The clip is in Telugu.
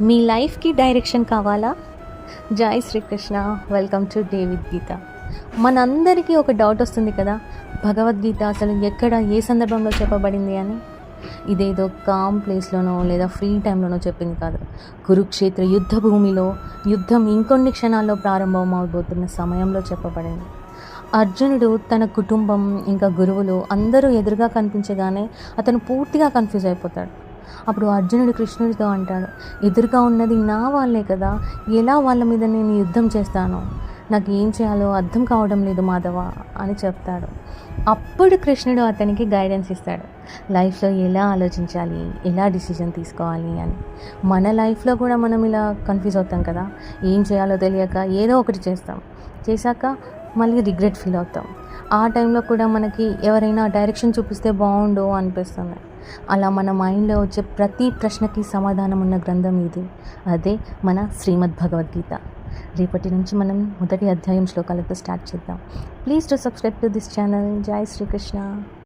మీ లైఫ్కి డైరెక్షన్ కావాలా? జై శ్రీకృష్ణ. వెల్కమ్ టు డేవిడ్ గీత. మనందరికీ ఒక డౌట్ వస్తుంది కదా, భగవద్గీత అసలు ఎక్కడ ఏ సందర్భంలో చెప్పబడింది అని. ఇదేదో కామ్ ప్లేస్లోనో లేదా ఫ్రీ టైంలోనో చెప్పింది కాదు. కురుక్షేత్ర యుద్ధ భూమిలో యుద్ధం ఇంకొన్ని క్షణాల్లో ప్రారంభం అవబోతున్న సమయంలో చెప్పబడింది. అర్జునుడు తన కుటుంబం ఇంకా గురువులు అందరూ ఎదురుగా కనిపించగానే అతను పూర్తిగా కన్ఫ్యూజ్ అయిపోతాడు. అప్పుడు అర్జునుడు కృష్ణుడితో అంటాడు, ఎదురుగా ఉన్నది నా వాళ్ళే కదా, ఎలా వాళ్ళ మీద నేను యుద్ధం చేస్తాను, నాకు ఏం చేయాలో అర్థం కావడం లేదు మాధవ అని చెప్తాడు. అప్పుడు కృష్ణుడు అతనికి గైడెన్స్ ఇస్తాడు, లైఫ్లో ఎలా ఆలోచించాలి, ఎలా డిసిజన్ తీసుకోవాలి అని. మన లైఫ్లో కూడా మనం ఇలా కన్ఫ్యూజ్ అవుతాం కదా, ఏం చేయాలో తెలియక ఏదో ఒకటి చేశాక మళ్ళీ రిగ్రెట్ ఫీల్ అవుతాం. ఆ టైంలో కూడా మనకి ఎవరైనా డైరెక్షన్ చూపిస్తే బాగుండు అనిపిస్తుంది. అలా మన మైండ్లో వచ్చే ప్రతి ప్రశ్నకి సమాధానం ఉన్న గ్రంథం ఇది. అదే మన శ్రీమద్ భగవద్గీత. రేపటి నుంచి మనం మొదటి అధ్యాయం శ్లోకాలతో స్టార్ట్ చేద్దాం. Please to subscribe to this channel. జై శ్రీకృష్ణ.